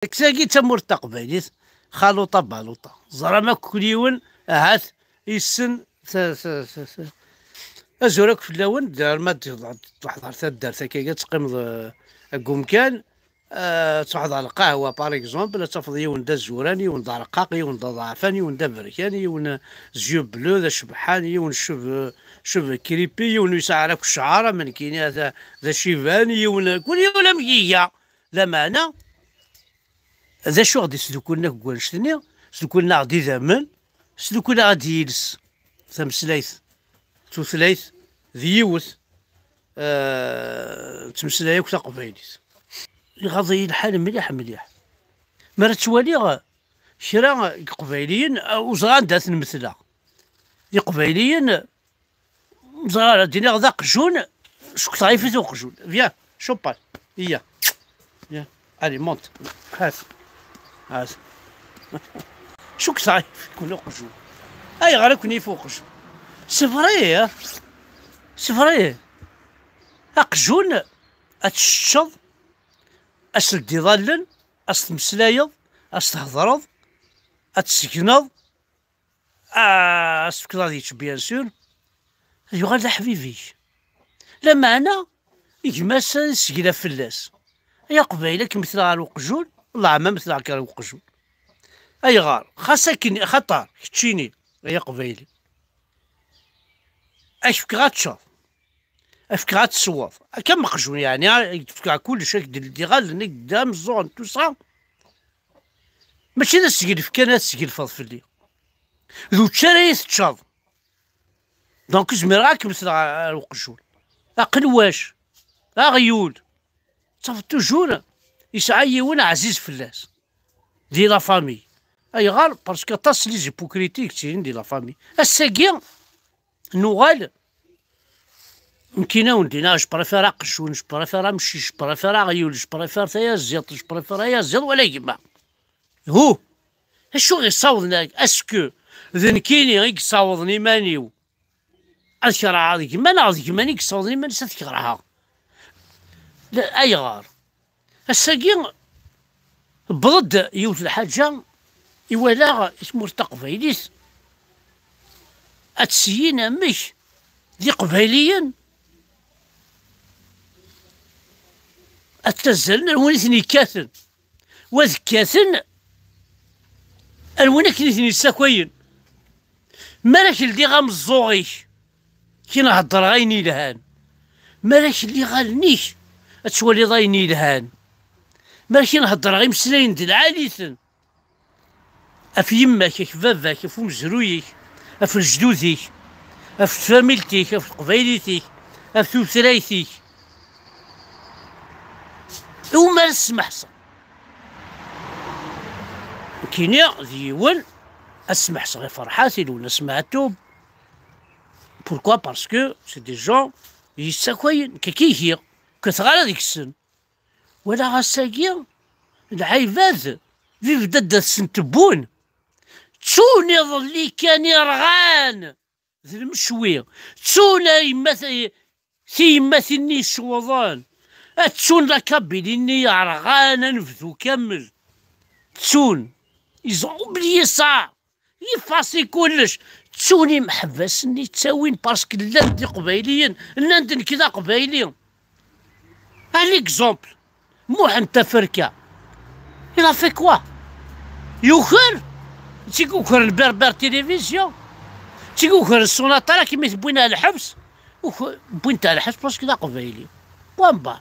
كساكي تمور تقبايليت خالوطة بالوطة زرما كليون هات يسن ازورك في اللون دار ما تحضر تدار كي تقيم قوم كان تحضر القهوة باغ اكزومبل تفض يون دا زوراني يون دا رقاق يون دا ضعفان يون دا بركان يون زيو بلو ذا شبحان يون شوف كريبي يون يسعرك الشعارة من كيني هذا ذا شيفان يون كل يوم مجية لا معنى ذا شو غادي سلوكونا كوانشتني سلوكونا غادي ذامن سلوكونا غادي يلس تمسلايث توثلايث ذيوث تمسلايك تقبايليت غادي الحال مليح مليح مرة توالي شرا قبايليين وزغان دات المثلى قبايليين زغار دينا غدا قجون شكون تعرفي تو قجون فيان شوبال هي فيان علي مونت هات شو كثاي كل قجون اي غير كوني فوق قجون سفري اقجون اتشطض اسلدي ظلن استمسلايض استهضرض اتسكنض اسكناضيتش بيان سور يغال حبيبي لا معنى يجماس سكلا فلاس يا قبايلك مثل غير وقجون الله عما مثل غير وقجون اي غار خاصك خطر كتشيني يا قبايلي اشفك غاتشر افك غاتسوض كم قجون يعني تفكر كل شيء دي غال قدام الزون تو سا ماشي ذا السقيل كان السقيل فضفلي ذو تشاريث تشاض دونك زمير غاك مثل القجون اقلواش غيول صافي توجور يسعى يونا عزيز فلاس دي لا فامي اي غار باسكو طاس لي زيبوكريتيك تيرين دي لا فامي الساكي نوغال مكينا وندينا جو بريفير قجون جو بريفير مشي جو بريفير غيول جو بريفير ثايا زيط جو بريفير يا زيط ولا يما هو اشو غيصاوضنا اسكو ذنكيني غيصاوضني مانيو الشرع هذيك ما نعرف ماني كصاوضني ما نسيت كرهها لا اي غار الساقي برد يوت الحاجه يوالا اسمو تقبايليس اتسيينا مش ذي قبايليا اتزلنا الونيثني كاثن وذ كاثن الونيثني ساكوين مالك اللي غامزوغي كي نهضر غايني لهان مالك اللي غالنيش اتولي ضايني لهان مالك نهضر غير مسلاين د العاليثن اف يماك اف باباك اف مزرويك اف جدوديك اف فاميلتيك اف قبايليتيك اف توثرايتيك وما نسمح صا كينيا ديون اسمح صا فرحاتي لو سمعتو بوركوا باسكو سي دي جون يساكوين كي هي كثغالا ديك السن ولا غاساكي العيباد في بدات السنتبون تسوني ظلي كان يرغان ذي المشوي تسونا يمثلني الشوضان تسون لكابيليني يرغان نفذو كامل تسون يزعو بلي صا يفاسي كلش تسوني محبسني تساوين باسكو لاندي قبايليين لاندن كذا قبايليين un exemple محمد تفركة il a fait quoi يوخر تيكوخر البربر تيليفزيون تيكوخر السوناطة كيما تبوينها الحبس بوينتها الحبس باسكو ذا قبايلي بوان با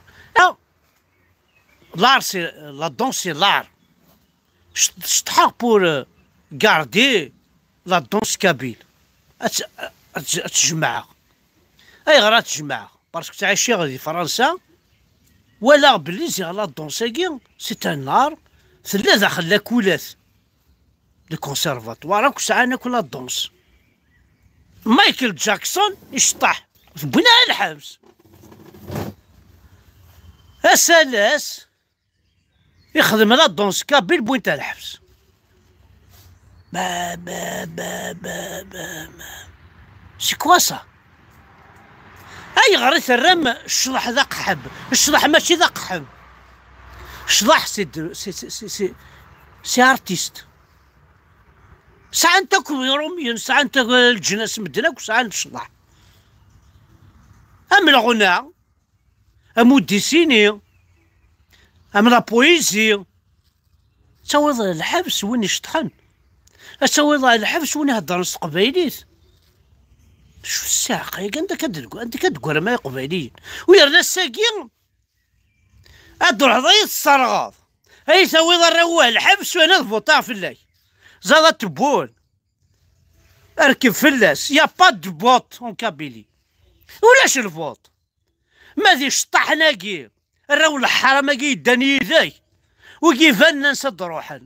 l'art c'est la danse c'est l'art شطحق بور غاردي لا دونس كابيل تجمعها اي غير تجمعها باسكو تعيشي غادي فرنسا ولا بلي زي لا دونساكي سي ان ار ثلا داخل لاكولات لي كونسيرفاتوار راك ساعه ناكل لا دونس مايكل جاكسون يشطح بنا الحبس اسالاس يخدم لا دونس كابيل بوين تاع الحبس سي كوا سا اي غير الرم الشطح ذا قحب الشطح ماشي ذا قحب شضح سي ارتيست. ساعة انت روميا، ساعة انت الجناس مدنك، وساعة الشضح. ام الغناء، ام الديسيني، ام لا بويزي. تسويض الحبس وين يشطحن، تسويض الحبس وين يهضر نص قبايليت. شو الساقة انت كتقول ما قبايليين ويرنا الساقين ادور عضية الصرغاض. اي سويض الرواه الحبس وانا ضبطها في الليل زاد تبون اركب فلاس. يا با دو بوط اون كابيلي. ولاش الفوط ما ذي شطحنا كي الرو الحرام كي داني ذاي وكيف نسد روحا.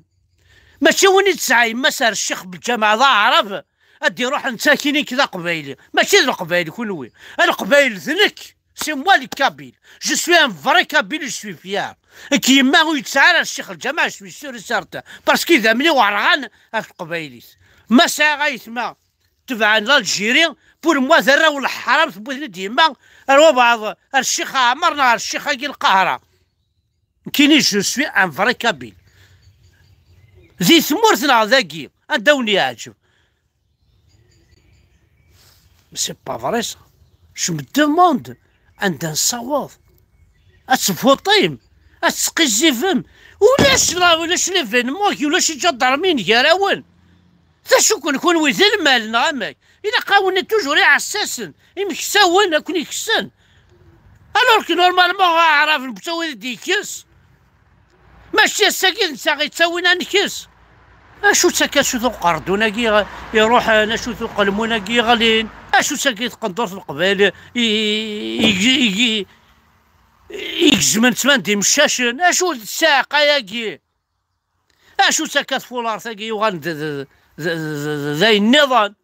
ماشي وين تسعي مسار الشيخ بالجامعة ذا عرف ادي روح نساكنين كذا قبايلي. ماشي القبايل كونوي القبايل ذنك سي موا لي كابيل. جو سوي ان فري كابيل جو سوي فيار. كيما هو يتسعى الشيخ الجامعة جو سوي سور سارتا باسكو اذا ملي وعرغان القبايليت ما سا غايتما تبع الجيري بور موا ذرا ولا حرام تبوثني ديما روا بعض الشيخ عمرنا الشيخ كي القاهرة كيني جو سوي ان فري كابيل. ذي ثمورتنا ذاكي نداوني يعجب. سي با فري سا. جو مو دوموند عندنا نصوض اتفوطيم اتسقي الزفم ولاش ليفينمون ولاش الجدرمين يراون. شو كون ويزي المال نغامك الا قاونا توجور يعساسن يمكساون كون يكسن الوغ كو نورمالمون غاعرف نسوي ديكس. ماشي الساكن نسا غيتساوينا نكس. اشو ساكا شو ذو قردونا كي يروح انا شو ذو قلمونا كي غالين. اشو ساكا يتقندر في القبائل يجزمن تمان دي مشاشن. اشو الساقه ياكي اشو ساكا فولار ثاكي وغان ذاي النظام.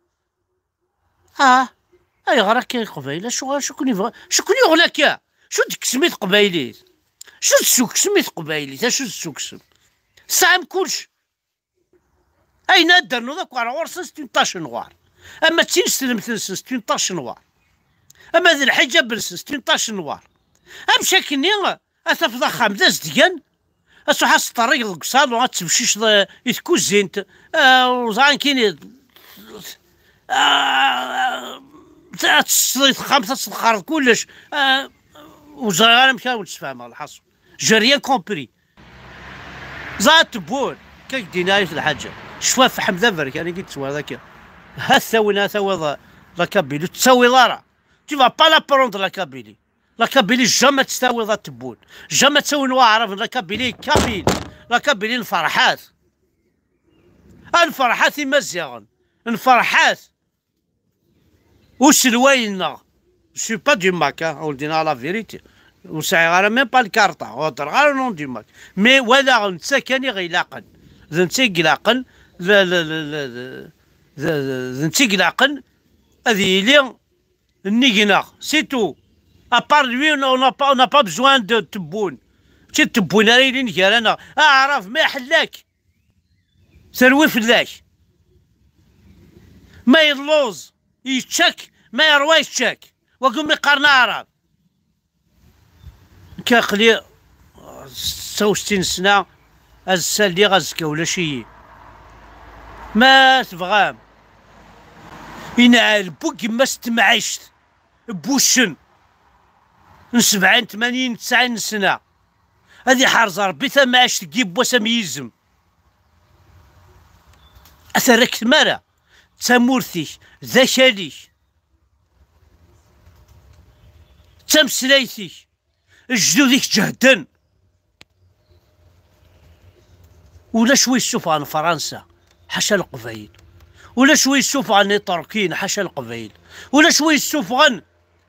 اي غراك كاين قبايله شكون يبغى شكون يغلاك. شو ديك سميت قبايلي شو تسوق سميت قبايلي شو تسوق سم سام كلش. اي نادر نو ذاك راه ورسن 16 نوار. اما تسلم تنسن 16 نوار. اما ذي الحجه بنسن 16 نوار. امشي كني اتفضى خامداز ديان اسوحاس الطريق القصاد وغتمشيش يتكوزينت وزعان كاين تصليت خمسة تصدقار كلش وزغال مشى ونتفاهم الحصول جو ريان كومبري. زاد تبون كيك ديناي في الحاجة شوا في حمد برك انا قلت سوا ذاك ها ثاوي لا كابيلي تساوي لارا تي فا با لا بروند لا كابيلي. لا كابيلي جامي تستاوي ذا تبون جامي تساوي نواعرف لا كابيلي كابيل لا كابيلي الفرحات الفرحات مزيان الفرحات وسلوينا سي با دي ماك ولدينا لا فيريتي وساعي غير ميم با الكارطة هضر غير نون دي ماك مي ولا نتا كاني غيلاقن نتا قلاقن لا لا لا لا نتا قلاقن هذه لي النيكنا سي تو ابار لوي اون n'a pas besoin de تبون تي تبون رايلين كيرانا اعرف ما يحلاك سروي فلاك ما يلوز يتشك ما يروايش تشك وقوم يقارن عرب كاقلي 66 سنة السالي غزكا ولا شي ما تبغام ينعال بوك ما ستمعيشت بوشن من 70 80 90 سنة هذه حارزة ربي ثم عاش تجيب وسميزم أثرك ثمارة تمورثيك ذكاليك تمسلايتيك جدوديك جهدن ولا شوي يشوف عن فرنسا حاشا القبايل ولا شوي يشوف عن التركيين حاشا القبايل ولا شوي يشوف عن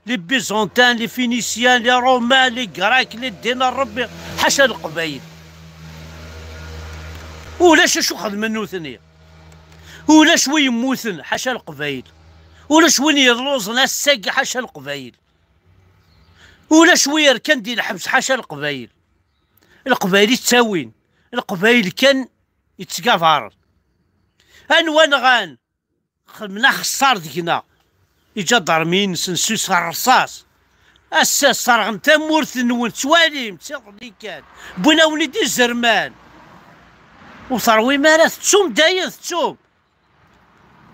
لي بيزونتان لي فينيسيان لي رومان لي كراك لي دين الربي حاشا القبايل ولا شو خدم نوثني ولا شوي يموثن حاشا القبايل ولا شوي يرلوز ناس ساق حاشا القبايل ولا شوي يركن ديال الحبس حاشا القبايل. القبايل يتساوين القبايل كان يتسكافار انوان غان منا خسار ديكنا يجا ضرمين سنسوس الرصاص اسا صرغن تمورث نون تواليم تيضلي كان بونا وليدي الزرمان وثروي مالا تسوم داير تسوم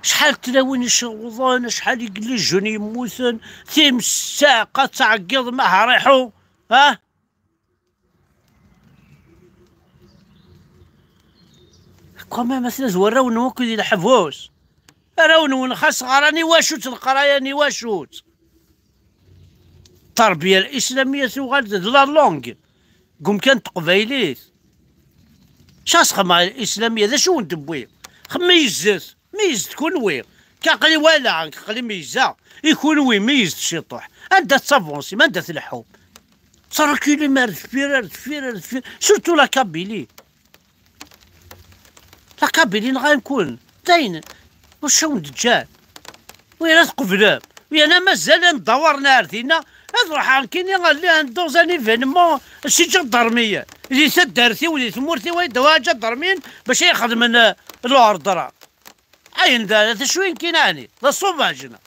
شحال تلاوين يشوضون شحال يقلي جون يموتن ثيم الساقة تعقض معها ريحو ها كما مثلا زوراو نوكو ديال الحفوس راون خاص غراني واشوت القرايه واشوت التربيه الاسلاميه تغاد لا لونغ قوم كانت قبايليت شاس خما الاسلاميه ذا شو ندبوي خميزت ميزت تكون وين كاقلي ولا كاقلي ميزه يكون وين ميزت شطوح عندها تافونسي ما عندها تلحوم تركيلي مار دفير سورتو لا كابيلي لا كابيلي غنكون داين واش دجال وين تقبلام ويانا مازال ندور نارثينا نروح كيني غالي ندوز ان ايفينمون شي جدرميه اللي تدارتي ولي تمورتي ويدوا جدرمين باش يخدم الاوردر عين دار شوين كيناني لا صوفاجنا